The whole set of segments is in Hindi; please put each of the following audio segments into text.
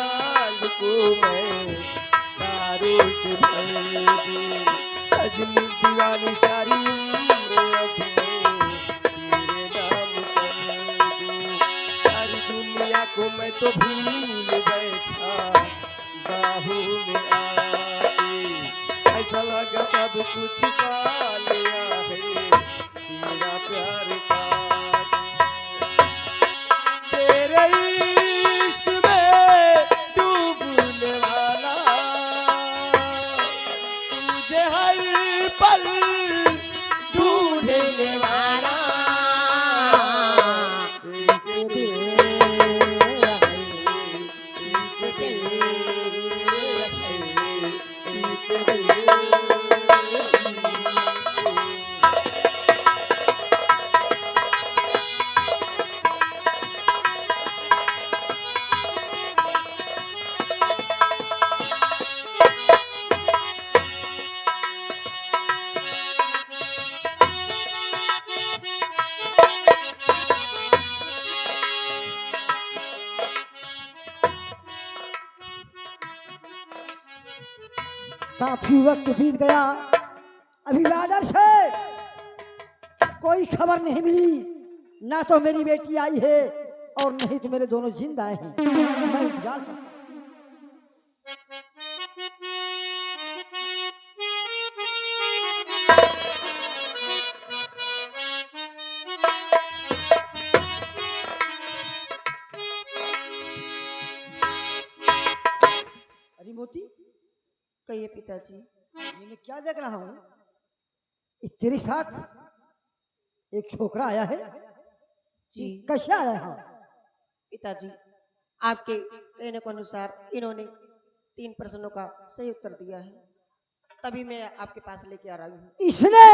चांद को मैं तारों से भर दूं। सजनी दीवानी सारी उम्र अब मैं तेरे नाम कर दूं। सारी दुनिया को मैं तो भूल बैठा बाहों में आके। ऐसा लगा सब कुछ पा लिया है तेरा प्यार का। तेरे इश्क में डूबने वाला तुझे हर पल ढूंढने वाला एक दिल है, एक दिल है, एक दिल है। काफी वक्त बीत गया, अभी लाडर से कोई खबर नहीं मिली। ना तो मेरी बेटी आई है और नहीं तो मेरे दोनों जिंदा हैं। मैं इंतजार करता हूं। अरे मोती, कहिए पिताजी। ये मैं क्या देख रहा हूँ? ये तेरे साथ एक छोकरा आया है जी कैसे आया है? पिताजी, आपके कहने के अनुसार इन्होंने 3 प्रश्नों का सही उत्तर दिया है, तभी मैं आपके पास लेके आ रही हूँ। इसने,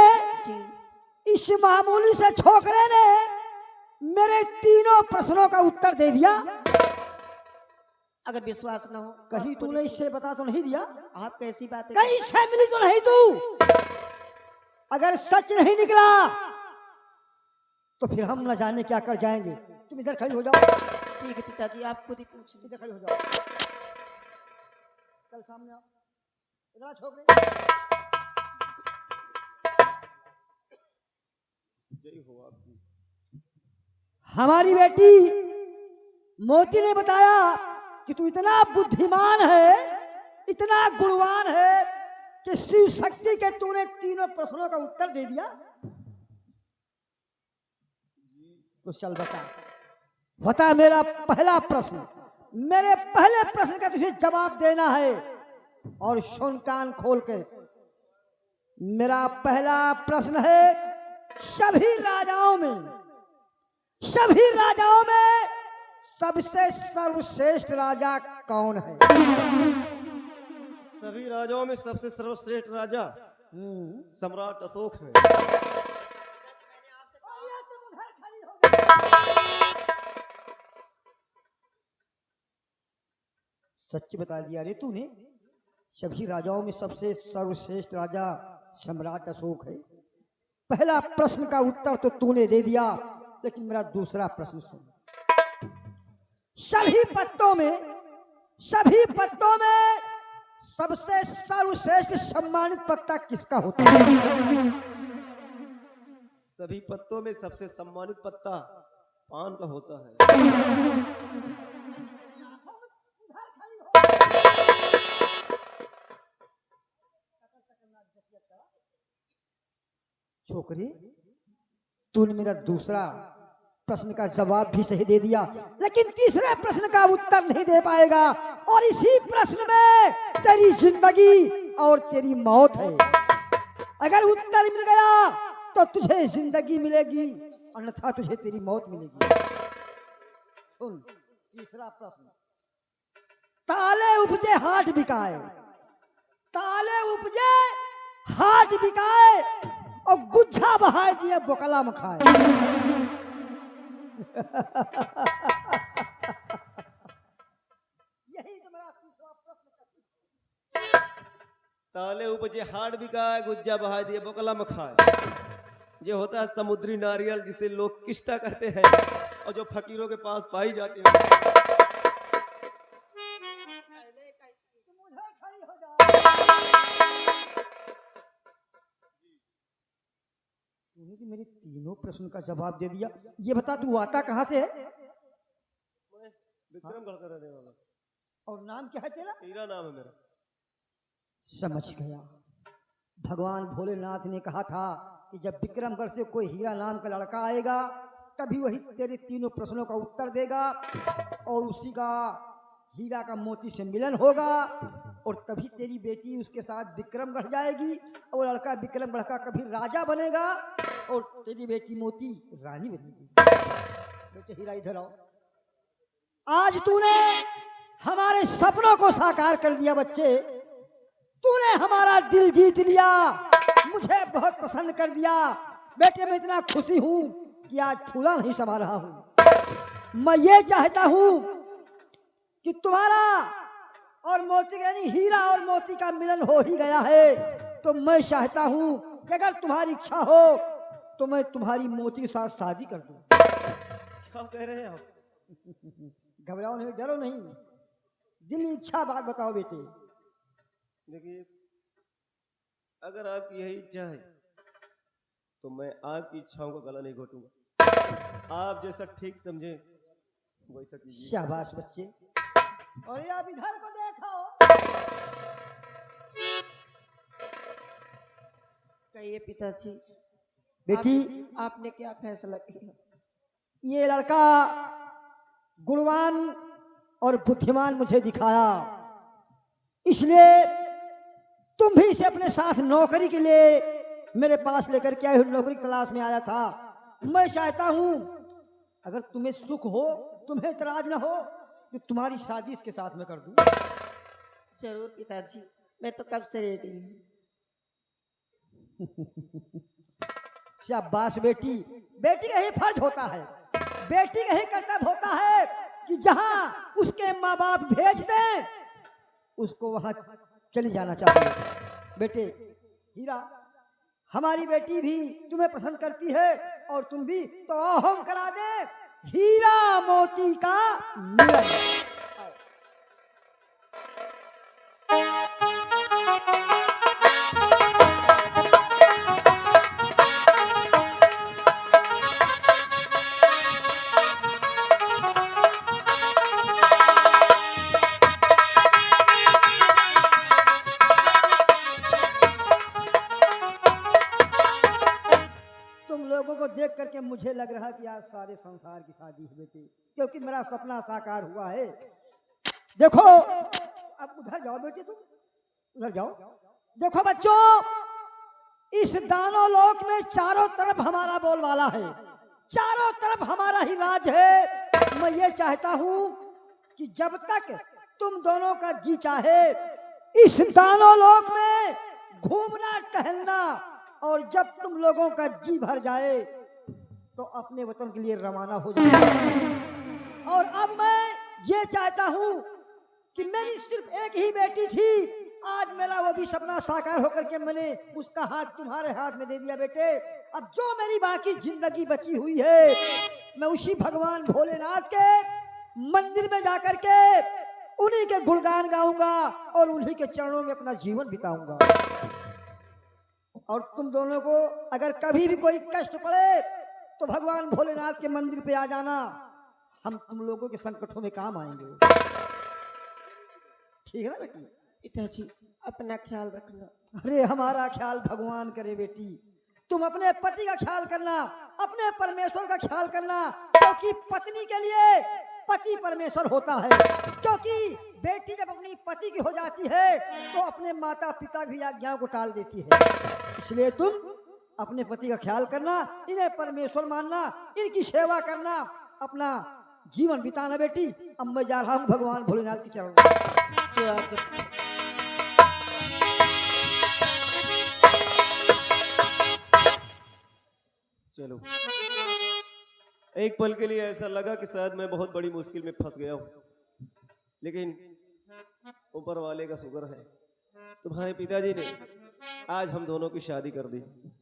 जी इस मामूली से छोकरे ने मेरे तीनों प्रश्नों का उत्तर दे दिया। अगर विश्वास न हो तो कहीं आप खुद तूने ही इससे बता तो नहीं दिया? आप कैसी बातें कहीं से मिली तो नहीं तू? अगर सच नहीं निकला तो फिर हम न जाने क्या कर जाएंगे। तुम इधर खड़ी हो जाओ, ठीक है पिताजी, आप खुद ही पूछिए। इधर खड़ी हो जाओ। चल सामने आओ, इधर आ छोकरे। जय हो आपकी। हमारी बेटी मोती ने बताया कि तू इतना बुद्धिमान है, इतना गुणवान है कि शिव शक्ति के तूने तीनों प्रश्नों का उत्तर दे दिया। तो चल बता, बता मेरा पहला प्रश्न। मेरे पहले प्रश्न का तुझे जवाब देना है और सुन कान खोल के। मेरा पहला प्रश्न है, सभी राजाओं में सबसे सर्वश्रेष्ठ राजा कौन है? सभी राजाओं में सबसे सर्वश्रेष्ठ राजा सम्राट अशोक है। सच बता दिया रे तूने। सभी राजाओं में सबसे सर्वश्रेष्ठ राजा सम्राट अशोक है। पहला प्रश्न का उत्तर तो तूने दे दिया, लेकिन मेरा दूसरा प्रश्न सुन। सभी पत्तों में सबसे सर्वश्रेष्ठ सम्मानित पत्ता किसका होता है? सभी पत्तों में सबसे सम्मानित पत्ता पान का होता है। छोकरी, तूने मेरा दूसरा प्रश्न का जवाब भी सही दे दिया, लेकिन तीसरे प्रश्न का उत्तर नहीं दे पाएगा। और इसी प्रश्न में तेरी जिंदगी और तेरी मौत है। अगर उत्तर मिल गया तो तुझे जिंदगी मिलेगी, अन्यथा तुझे तेरी मौत मिलेगी। सुन तीसरा प्रश्न। ताले उपजे हाट बिकाए, ताले उपजे हाट बिकाए और गुच्छा बहाए दिए बोकला में खाए। यही तो मेरा तीसरा प्रश्न। ताले उपजे हाट बिकाए, गुज्जा बहा दिए बोकला में खाए। जो होता है समुद्री नारियल, जिसे लोग किश्ता कहते हैं और जो फकीरों के पास पाई जाती है। प्रश्न का जवाब दे दिया। ये बता तू आता कहाँ से है मैं विक्रमगढ़ का रहने वाला। और नाम क्या है तेरा? हीरा नाम है मेरा। समझ गया। भगवान भोलेनाथ ने कहा था कि जब विक्रमगढ़ से कोई हीरा नाम का लड़का आएगा तभी वही तेरे तीनों प्रश्नों का उत्तर देगा और उसी का हीरा का मोती से मिलन होगा और तभी तेरी बेटी उसके साथ विक्रमगढ़ जाएगी और लड़का विक्रमगढ़ का कभी राजा बनेगा और तेरी बेटी मोती रानी बनेगी। बेटे हीरा इधर आओ। आज तूने हमारे सपनों को साकार कर दिया बच्चे। तूने हमारा दिल जीत लिया, मुझे बहुत प्रसन्न कर दिया। बेटे मैं इतना खुशी हूं कि आज फूला नहीं समा रहा हूं। मैं ये चाहता हूं कि तुम्हारा और मोती यानी हीरा और मोती का मिलन हो ही गया है, तो मैं चाहता हूं कि अगर तुम्हारी इच्छा हो तो मैं तुम्हारी मोती के साथ शादी कर दूं। क्या कह रहे हैं आप? घबराओ नहीं, डरो नहीं, दिल की इच्छा बात बताओ बेटे। देखिए, अगर आपकी यही इच्छा है तो मैं आपकी इच्छाओं का गला नहीं घोटूंगा। आप जैसा ठीक समझे वैसा कीजिए। शाबाश बच्चे। और ये आप इधर को देखो। कहिए पिताजी, बेटी आपने क्या फैसला किया? ये लड़का गुणवान और बुद्धिमान मुझे दिखाया, इसलिए तुम भी इसे अपने साथ नौकरी के लिए मेरे पास लेकर के आए हो। नौकरी की तलाश में आया था। मैं चाहता हूं अगर तुम्हें सुख हो, तुम्हें इतराज ना हो, तो तुम्हारी शादी इसके साथ में कर दूं। जरूर पिताजी, मैं तो कब से रेडी हूँ। शाबाश बेटी। बेटी का ही फर्ज होता है, बेटी का ही कर्तव्य होता है कि जहां उसके माँ बाप भेज दें उसको वहां चली जाना चाहिए। बेटे हीरा, हमारी बेटी भी तुम्हें पसंद करती है और तुम भी, तो आओ हम करा दे हीरा मोती का मिलन। देख करके मुझे लग रहा कि आज सारे संसार की शादी है बेटी, क्योंकि मेरा सपना साकार हुआ है। देखो अब उधर जाओ बेटी, तुम उधर जाओ। देखो बच्चों, इस दानव लोक में चारों तरफ हमारा बोलबाला है, चारों तरफ हमारा ही राज है। मैं ये चाहता हूं कि जब तक तुम दोनों का जी चाहे इस दानव लोक में घूमना टहलना, और जब तुम लोगों का जी भर जाए तो अपने वतन के लिए रवाना हो जाना। और अब मैं ये चाहता हूं कि मेरी सिर्फ एक ही बेटी थी, आज मेरा वो भी सपना साकार होकर के मैंने उसका हाथ तुम्हारे हाथ में दे दिया। बेटे अब जो मेरी बाकी जिंदगी बची हुई है, मैं उसी भगवान भोलेनाथ के मंदिर में जाकर के उन्हीं के गुणगान गाऊंगा और उन्हीं के चरणों में अपना जीवन बिताऊंगा। और तुम दोनों को अगर कभी भी कोई कष्ट पड़े तो भगवान भोलेनाथ के मंदिर पे आ जाना, हम तुम लोगों के संकटों में काम आएंगे। ठीक है ना बेटी? पिताजी अपना ख्याल रखना। अरे हमारा ख्याल भगवान करे बेटी, तुम अपने पति का ख्याल करना, अपने परमेश्वर का ख्याल करना, क्योंकि पत्नी के लिए पति परमेश्वर होता है। क्योंकि बेटी जब अपनी पति की हो जाती है तो अपने माता पिता की आज्ञाओं को टाल देती है। इसलिए तुम अपने पति का ख्याल करना, इन्हें परमेश्वर मानना, इनकी सेवा करना, अपना जीवन बिताना। बेटी अब मैं जा रहा हूँ भगवान भोलेनाथ के चरणों में। जो आप चलो, एक पल के लिए ऐसा लगा कि शायद मैं बहुत बड़ी मुश्किल में फंस गया हूं, लेकिन ऊपर वाले का शुक्र है, तुम्हारे पिताजी ने आज हम दोनों की शादी कर दी,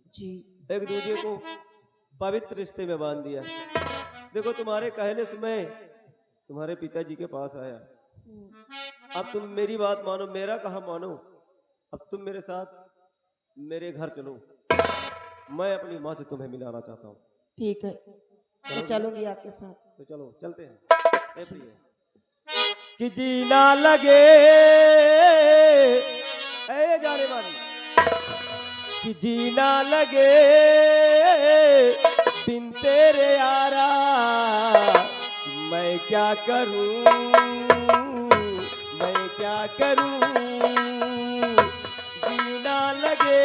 जी एक दूसरे को पवित्र रिश्ते में बांध दिया। देखो तुम्हारे कहने से मैं तुम्हारे पिताजी के पास आया। अब तुम मेरी बात मानो, मेरा कहा मानो। अब तुम मेरे साथ मेरे घर चलो, मैं अपनी माँ से तुम्हें मिलाना चाहता हूँ। ठीक है, मैं चलूंगी आपके साथ। तो चलो चलते हैं। ए प्रिय, कि जीना लगे ए जाने वाली, कि जीना लगे बिन तेरे यारा, मैं क्या करूं, मैं क्या करूं, जीना लगे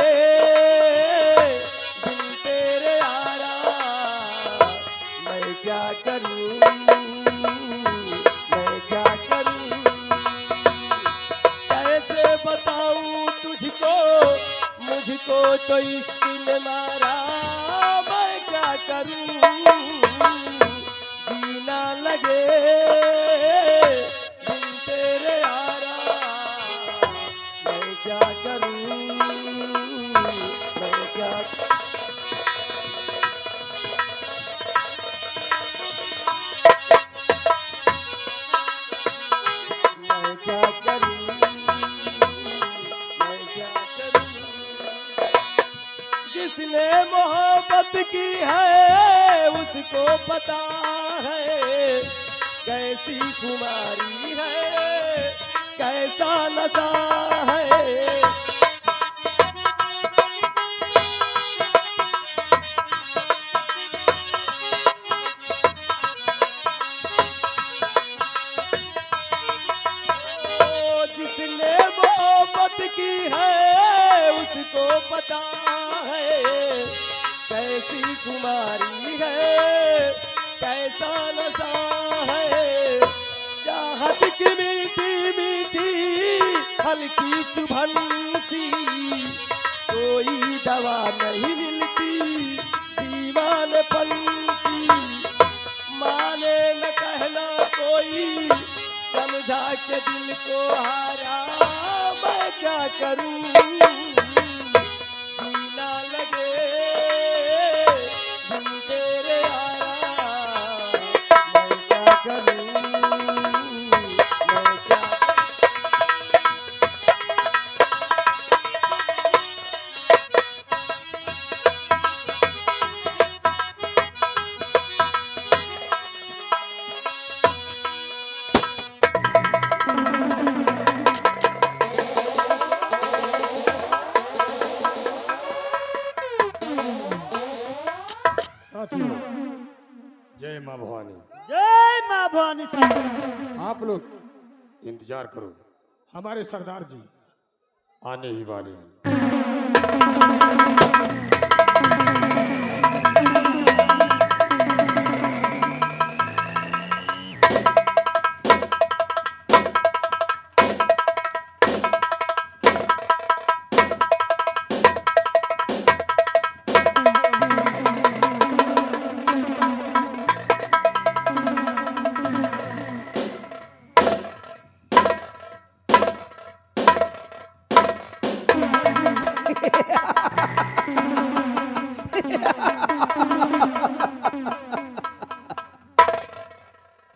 बिन तेरे यारा, मैं क्या करूं, मैं क्या करूं, कैसे बताऊं तुझको, मुझको तो इश्क ने मारा, मैं क्या करूं, जीना लगे बिन तेरे यारा, मैं क्या करूं, मैं क्या मैं क्या करूं, मैं क्या करूं, जिसने मोहब्बत की है उसको पता है, कैसी खुमारी है, कैसा नशा है, ओ, जिसने मोहब्बत की है उसको पता है, कैसी खुमारी है, कैसा नशा है, चाहत की मीठी मीठी हल्की चुभन सी, कोई दवा नहीं मिलती दीवानपन की, माने न कहना कोई, समझा के दिल को हारा, मैं क्या करूं, जीना लगे बिन तेरे यारा, मैं क्या करूं, मैं क्या साथियों, जय माँ भवानी। जय माँ भवानी साहब। आप लोग इंतजार करो, हमारे सरदार जी आने ही वाले हैं।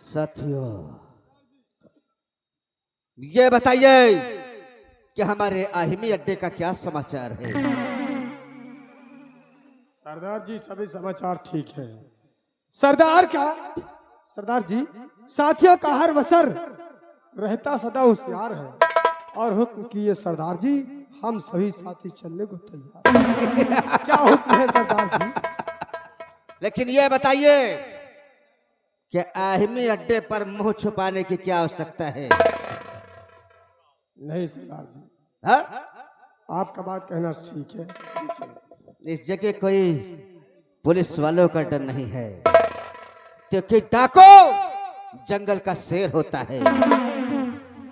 साथियों, ये बताइए कि हमारे आहिमी अड्डे का क्या समाचार है। सरदार जी सभी समाचार ठीक है। सरदार जी साथियों का हर वसर रहता सदा होशियार है, और हुक्म किए सरदार जी, हम सभी साथी चलने को तैयार हैं। क्या हुक्म है सरदार जी? लेकिन ये बताइए कि आहिमी अड्डे पर मुंह छुपाने की क्या आवश्यकता है। नहीं सरदार जी, हा? आपका बात कहना ठीक है। इस जगह कोई पुलिस वालों का डर नहीं है, क्योंकि डाको जंगल का शेर होता है,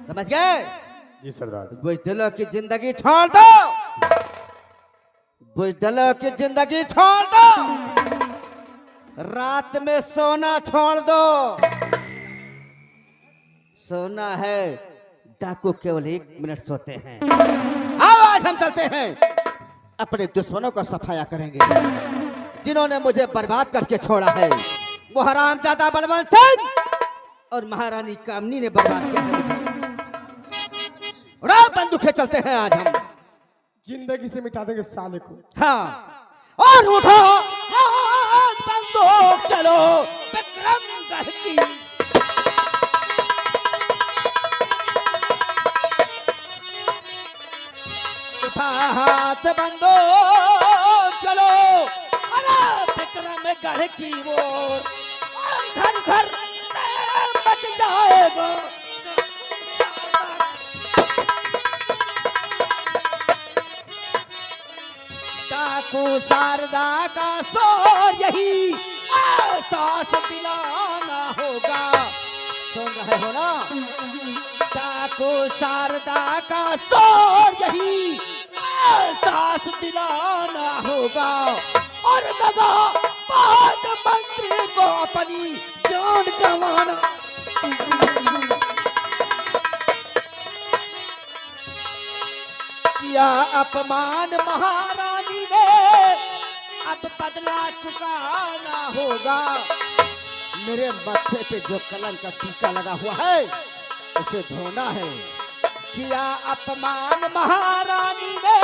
समझ गए। जी सरदार जी। बुजदिलों की जिंदगी छोड़ दो, बुजदिलों की जिंदगी छोड़ दो, रात में सोना छोड़ दो। सोना है, डाकू केवल 1 मिनट सोते हैं। आओ आज हम चलते हैं, अपने दुश्मनों का सफाया करेंगे, जिन्होंने मुझे बर्बाद करके छोड़ा है। वो हरामजादा बलवंत सिंह और महारानी कामनी ने बर्बाद किया है मुझे। उड़ाओ बंदूकें, चलते हैं आज हम। जिंदगी से मिटा देंगे साले को। हाँ, और उठो, आज बंदूक चलो विक्रमगढ़ की। उठा हाथ बंदो चलो अरे विक्रमगढ़ की ओर, और घर घर में मच जाएगा डाकू शारदा का शोर, यही एहसास दिलाना होगा। सुन रहे हो ना? डाकू शारदा का शोर, यही एहसास दिलाना होगा। और दगा पांच मंत्री को अपनी जान गंवाना। किया अपमान महारानी ने, अब बदला चुकाना होगा। मेरे माथे पे जो कलंक का टीका लगा हुआ है उसे धोना है। किया अपमान महारानी ने,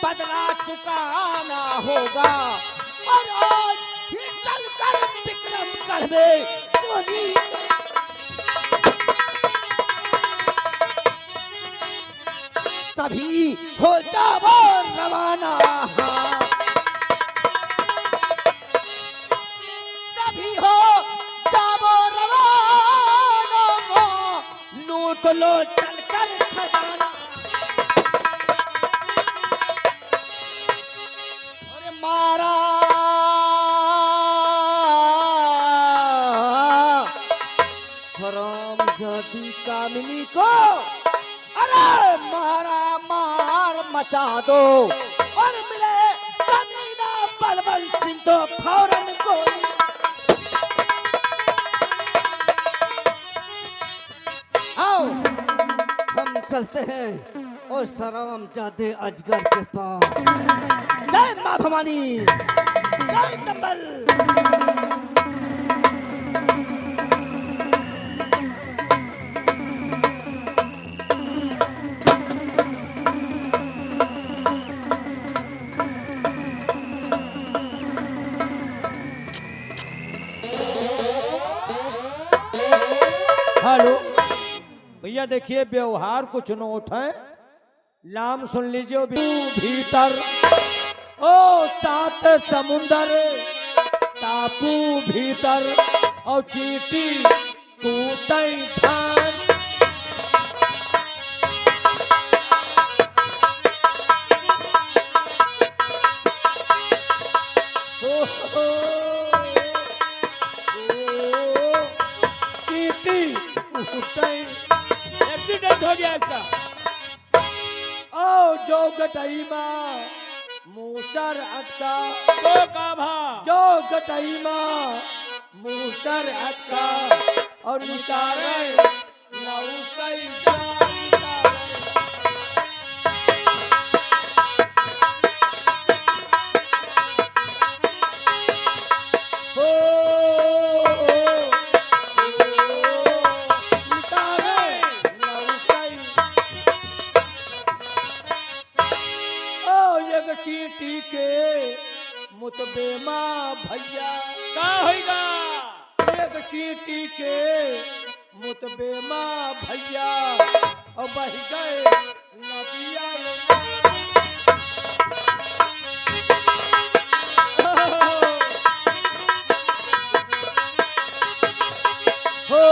बदला चुकाना होगा। और आज ही चलकर विक्रमगढ़ में गोली सभी हो जाओ रवाना। सभी हो जाओ रवाना, लूट लो चलकर खजाना। और मारा हरामजादी कामिनी को, अरे मारा मार मचा दो। और मिले कमीना बलबल सिंह तो फौरन गोली। आओ हम चलते हैं और हरामजादे अजगर के पास। जय मां भवानी, जय चंबल। हेलो भैया, देखिए व्यवहार कुछ नोट है, नाम सुन लीजिए। भीतर ओ सात समुंदर, टापू भीतर और चीटी कूटई धान। एक्सीडेंट हो गया इसका। ओ जो गटई माँ मूसर अटका, तो काभा जो गटई माँ मूसर अटका और निकाले नौसई जान निकाले। चीटी के मुतबेमा भैया का होगा। एक चीटी के मुतबेमा भैया और बह गए नदिया। हो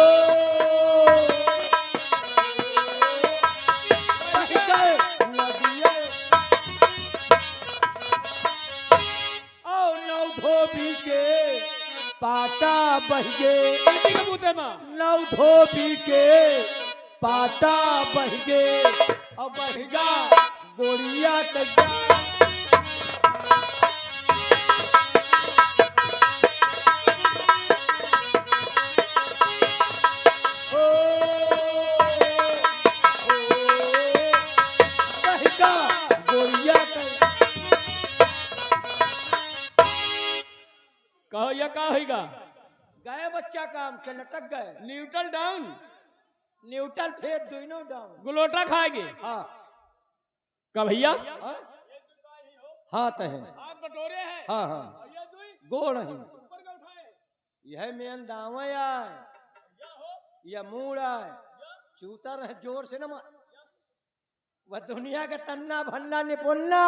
बह गए नदिया। और नौ धोबी के पाटा बह गए, चीटी के बूते में नौ धोबी के पाटा बह गए और बहगा गोड़िया तक। कहो या का होगा। गए बच्चा काम के लटक गए। न्यूट्रल डाउन, न्यूट्रल फेर दोनों डाउन। गुलोटा खाएंगे हाँ का भैया। हाँ हाँ तो है। हाथ बटोरे हैं। हाँ हाँ भैया दुई गोड़ नहीं। ऊपर का उठाए। यह मेन दावा आए या मूड आए चूतर है जोर से न वह दुनिया का तन्ना भन्ना निपुन्ना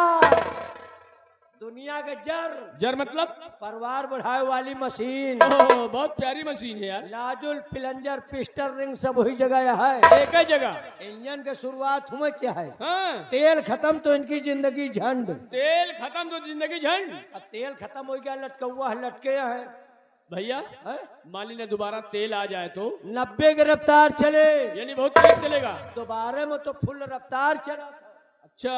दुनिया का जर जर मतलब परिवार बढ़ाए वाली मशीन ओह, बहुत प्यारी मशीन है यार। लाजुल पिलंजर पिस्टन रिंग सब वही जगह है। एक ही जगह। इंजन के शुरुआत हुए चाहे हाँ। तेल खत्म तो इनकी जिंदगी झंड। तेल खत्म तो जिंदगी झंड। अब तेल खत्म हो गया लटकौआ है लटके है भैया हैं? मान ली दोबारा तेल आ जाए तो 90 की रफ्तार चले यानी बहुत तेज चलेगा। दोबारा में तो फुल रफ्तार चला। अच्छा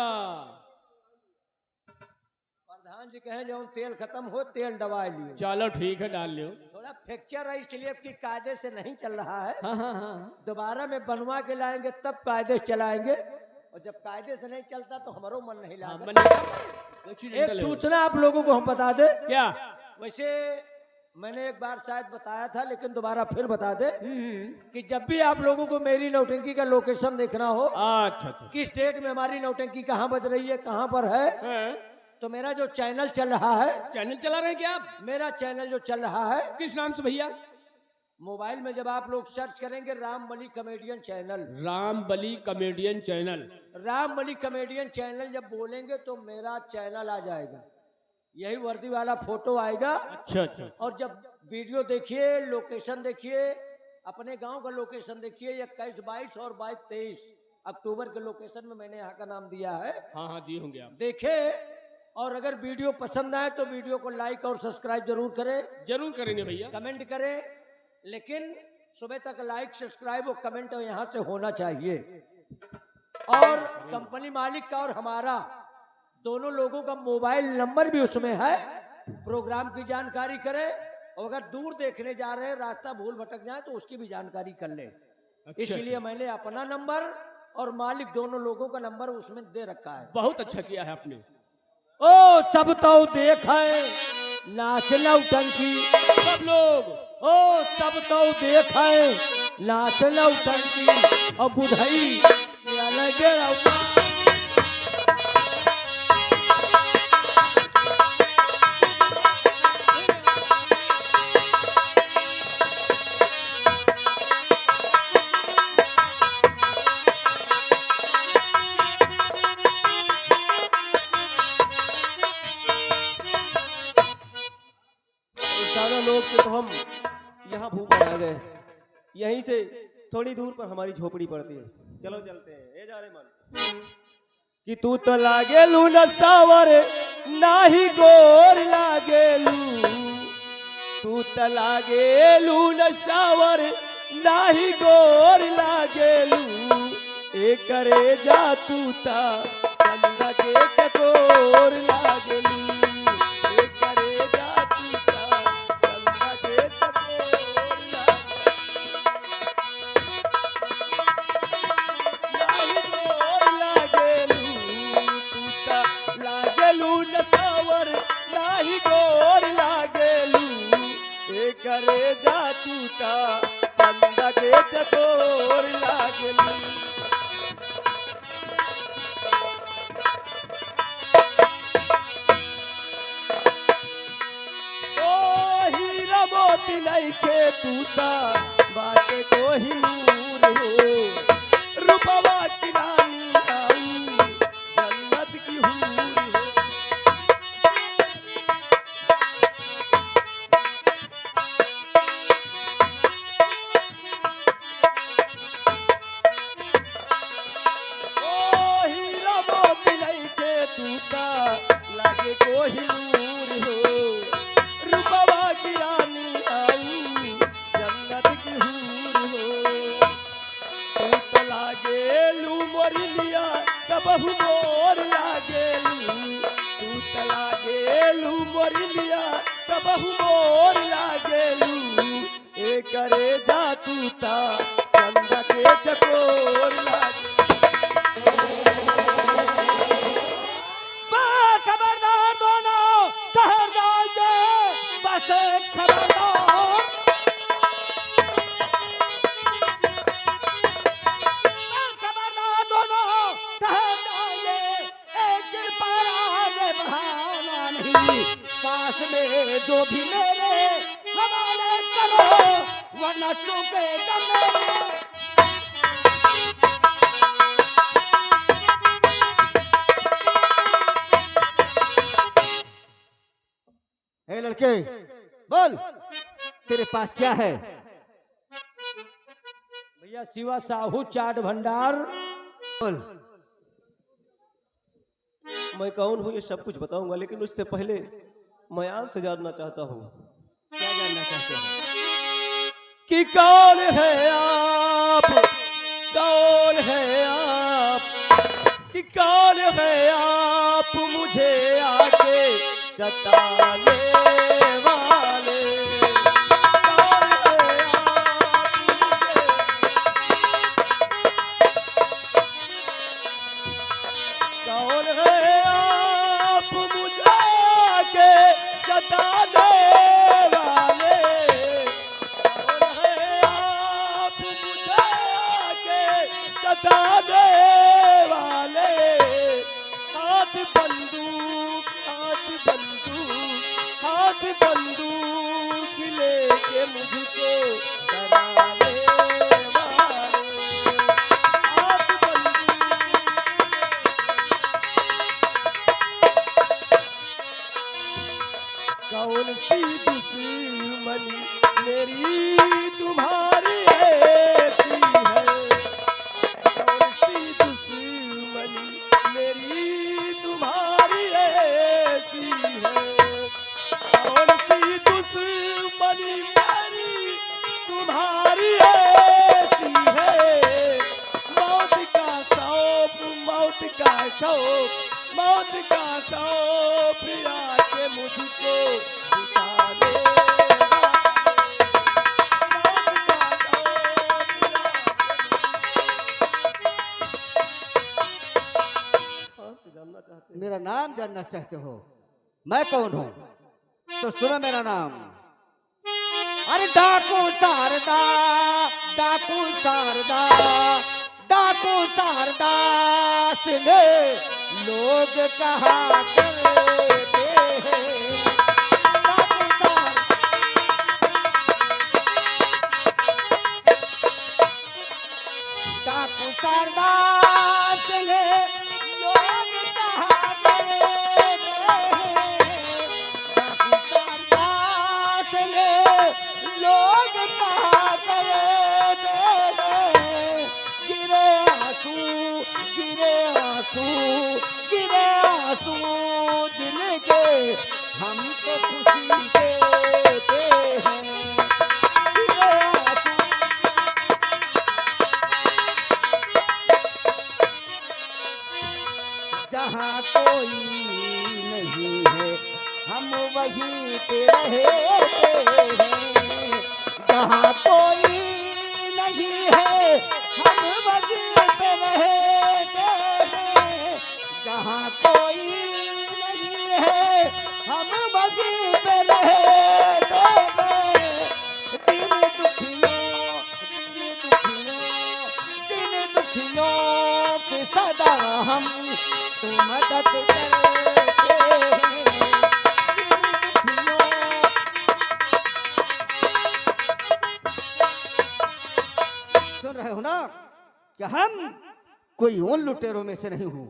प्रधान जी कहे जब तेल खत्म हो तेल दबा लियो। चलो ठीक है डाल लियो। थोड़ा फ्रैक्चर है इसलिए कि कायदे से नहीं चल रहा है। हाँ हाँ हाँ दोबारा में बनवा के लाएंगे तब कायदे से चलाएंगे और जब कायदे से नहीं चलता तो हमारो मन नहीं हाँ, लगता। मन एक्सीडेंटल एक है। सूचना आप लोगों को हम बता दे। क्या? वैसे मैंने एक बार शायद बताया था लेकिन दोबारा फिर बता दे हम्म। कि जब भी आप लोगों को मेरी नौटंकी का लोकेशन देखना हो अच्छा अच्छा। किस स्टेट में हमारी नौटंकी कहाँ बज रही है कहाँ पर है हाँ, तो मेरा जो चैनल चल रहा है चैनल चला रहे हैं क्या आप? मेरा चैनल जो चल रहा है किस नाम से भैया? मोबाइल में जब आप लोग सर्च करेंगे राम बली कॉमेडियन चैनल। राम बली कॉमेडियन चैनल। राम बली कॉमेडियन चैनल जब बोलेंगे तो मेरा चैनल आ जाएगा। यही वर्दी वाला फोटो आएगा अच्छा अच्छा। और जब वीडियो देखिए लोकेशन देखिए अपने गांव का लोकेशन देखिए 21, 22 और 22, 23 अक्टूबर के लोकेशन में मैंने यहाँ का नाम दिया है। हाँ हाँ दिए होंगे आप। देखे और अगर वीडियो पसंद आए तो वीडियो को लाइक और सब्सक्राइब जरूर करें जरूर करेंगे भैया। कमेंट करें लेकिन सुबह तक लाइक सब्सक्राइब और कमेंट यहाँ से होना चाहिए। और कंपनी मालिक का और हमारा दोनों लोगों का मोबाइल नंबर भी उसमें है। प्रोग्राम की जानकारी करें और अगर दूर देखने जा रहे हैं रास्ता भूल भटक जाए तो उसकी भी जानकारी कर लें। इसलिए मैंने अपना नंबर और मालिक दोनों लोगों का नंबर उसमें दे रखा है। बहुत अच्छा किया है आपने। ओ सब तो देखे नाच नौटंकी सब लोग ओ सब तो देखे नाच नौटंकी और बुधई लगे रउआ। ज्यादा लोग से तो हम यहाँ भूख आ गए। यहीं से थोड़ी दूर पर हमारी झोपड़ी पड़ती है। चलो चलते हैं। ये जा रहे मन कि तू तो लागेलू न सावर नाही गोर लागेलू। तू तो लागेलू न सावर नाही गोर लागेलू। एक करे जा तू ता चंदा के चकोर लागेलू। एक करे जा तू ता चंदा के चकोर नाही गोर लागेलू। तू ता लागेलू न सावर नाही गोर लागेलू। एक करे जा तू ता चंदा के चकोर लागेलू। हीरा मोती नइखे तूता बाटे कोही नूर हो। रूपवा की रानी आऊ जन्नत की हूर हो। हीरा मोती नइखे तूता लागे कोही नूर हो। रूपवा की रानी आऊ जन्नत की हूर हो। तू तो लागेलू मोरलिया कबहू मोर लागेलू। तू तो लागेलू मोरलिया कबहू मोर लागेलू। ए करे जा तू ता चंदा के चकोर लागेलू। खबरदार दोनों ठहर जाइए बस खबरदार। खबरदार दोनों ठहर जाइए एक दिन पर आगे बढ़ाना नहीं। पास में जो भी मेरे हमारे को वरना चूकेगा मेरी। ए लड़के बोल, तेरे पास क्या है? भैया शिवा साहू चाट भंडार। बोल। मैं कौन हूँ ये सब कुछ बताऊंगा, लेकिन उससे पहले मैं आपसे जानना चाहता हूँ क्या जानना चाहते हो? कि कौन है आप, कौन है आप, कि कौन है आप मुझे आके सताने वाले। कौन है कौन है आप मुझे आके सताने वाले। कौन है आप मुझे आके सताने वाले। हाथ बंदूक, हाथ बंदूक, हाथ बंदूक लेके मुझको डराने वाले। हाथ बंदूक। कौन सी दुश्मनी मेरी तुम्हारी ऐसी है। कौन सी दुश्मनी मेरी तुम्हारी ऐसी है। कौन सी दुश्मनी मेरी तुम्हारी ऐसी है। मौत का खौफ, मौत का खौफ, मौत का खौफ आके मुझको दिखाने वाले। मौत का खौफ आपसे जानना चाहते हैं। मेरा नाम जानना चाहते हो? मैं कौन हूं? तो सुनो मेरा नाम। अरे डाकू शारदा, डाकू शारदा, डाकू शारदा सिंह लोग कहा करते हैं। डाकू शारदा, डाकू शारदा सिंह लोग कहा करते हैं। डाकू शारदा सिंह लोग कहा करते हैं। गिरे आंसू, गिरे आंसू, गिरे आंसू जिनके हमको खुशी देते हैं। गिरे आंसू। जहाँ कोई नहीं है हम वहीं पे रहते हैं। जहाँ कोई नहीं है हम वहीं पे रहते हैं। जहाँ कोई नहीं है हम वहीं पे रहते हैं। दिन दुखियों, दिन दुखियों, दिन दुखियों की सदा हम तो मदद करते हैं। दिन दुखियों। सुन रहे हो ना कि हम कोई उन लुटेरों में से नहीं हूं।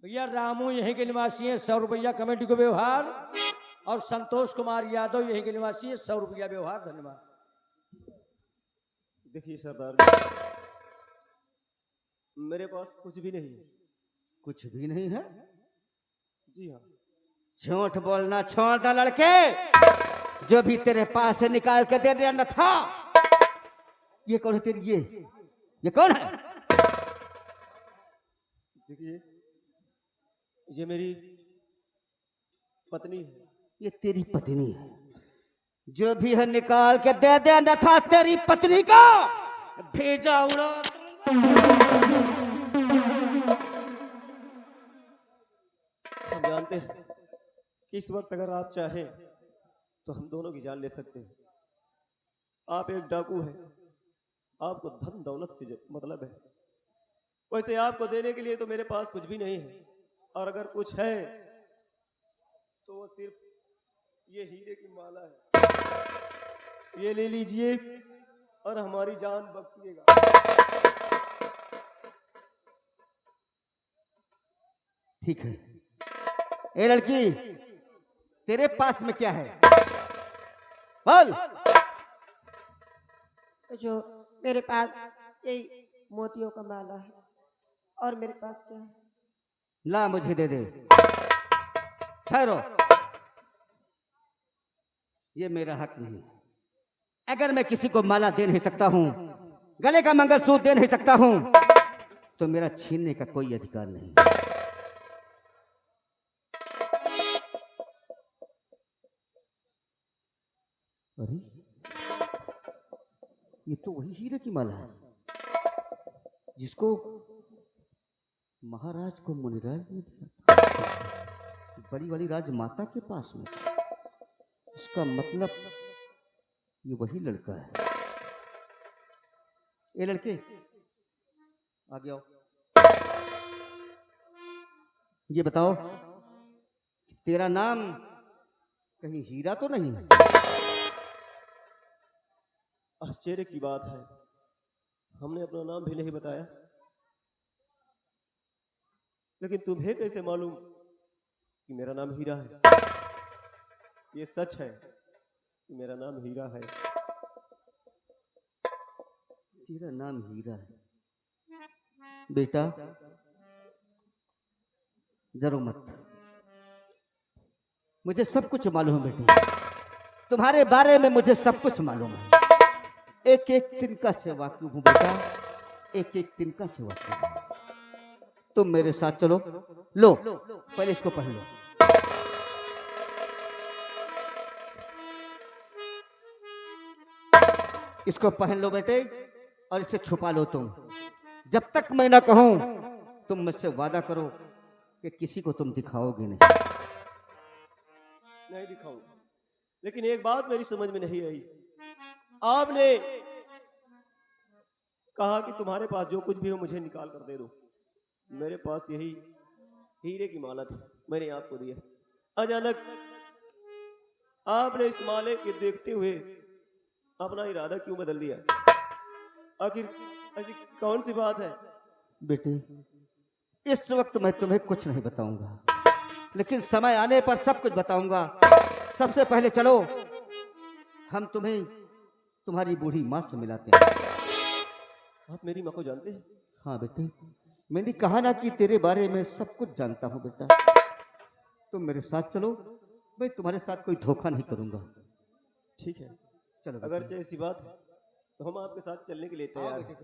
भैया रामू यहीं के निवासी हैं, 100 रुपया कमेटी को व्यवहार। और संतोष कुमार यादव यहीं के निवासी हैं, 100 रुपया व्यवहार। धन्यवाद। देखिए सरदार जी, मेरे पास कुछ भी नहीं है। कुछ भी नहीं है? जी हाँ। झूठ बोलना छोड़ दे लड़के। जो भी तेरे पास से निकाल के दे दिया न था। ये कौन है तेरी? ये कौन है? देखिए ये मेरी पत्नी है। ये तेरी पत्नी है। जो भी है निकाल के दे दे न था तेरी पत्नी का भेजा उड़ा। हम जानते हैं कि इस वक्त अगर आप चाहें तो हम दोनों की जान ले सकते हैं। आप एक डाकू हैं, आपको धन दौलत से मतलब है। वैसे आपको देने के लिए तो मेरे पास कुछ भी नहीं है, और अगर कुछ है तो वो सिर्फ ये हीरे की माला है। ये ले लीजिए और हमारी जान बख्शिएगा। ठीक है। ए लड़की, तेरे पास में क्या है? बोल। जो मेरे पास यही मोतियों का माला है, और मेरे पास क्या है? ला मुझे दे दे। ठहरो, ये मेरा हक नहीं। अगर मैं किसी को माला दे नहीं सकता हूं, गले का मंगलसूत्र दे नहीं सकता हूं, तो मेरा छीनने का कोई अधिकार नहीं। अरे, ये तो वही हीरे की माला है जिसको महाराज को मुनिराज ने दिया था, बड़ी वाली राजमाता के पास में। इसका मतलब ये वही लड़का है। ये लड़के आगे आओ। ये बताओ, तेरा नाम कहीं हीरा तो नहीं है? आश्चर्य की बात है, हमने अपना नाम भी नहीं बताया, लेकिन तुम्हें कैसे मालूम कि मेरा नाम हीरा है? ये सच है कि मेरा नाम हीरा है। तेरा नाम हीरा है बेटा, डरो मत। मुझे सब कुछ मालूम है बेटे, तुम्हारे बारे में मुझे सब कुछ मालूम है। एक एक तिनका से वाकिफ हूं बेटा, एक एक तिनका से वाकिफ हूं। तुम मेरे साथ चलो। लो, पहले इसको पहन लो। इसको पहन लो बेटे, और इसे छुपा लो तुम। जब तक मैं ना कहूं, तुम मुझसे वादा करो कि किसी को तुम दिखाओगे नहीं। नहीं दिखाऊंगा, लेकिन एक बात मेरी समझ में नहीं आई। आपने कहा कि तुम्हारे पास जो कुछ भी हो मुझे निकाल कर दे दो। मेरे पास यही हीरे की माला थी, मैंने आपको दिया। अचानक आपने इस माले के देखते हुए अपना इरादा क्यों बदल दिया? आखिर ऐसी कौन सी बात है? बेटे, इस वक्त मैं तुम्हें कुछ नहीं बताऊंगा, लेकिन समय आने पर सब कुछ बताऊंगा। सबसे पहले चलो, हम तुम्हें तुम्हारी बूढ़ी माँ से मिलाते हैं। आप मेरी माँ को जानते हैं? हाँ बेटे, मैंने कहा ना कि तेरे बारे में सब कुछ जानता हूं बेटा। तुम मेरे साथ चलो, मैं तुम्हारे साथ कोई धोखा नहीं करूंगा। ठीक है, चलो अगर बेटे। ऐसी बात है तो हम आपके साथ चलने के लिए तैयार हैं।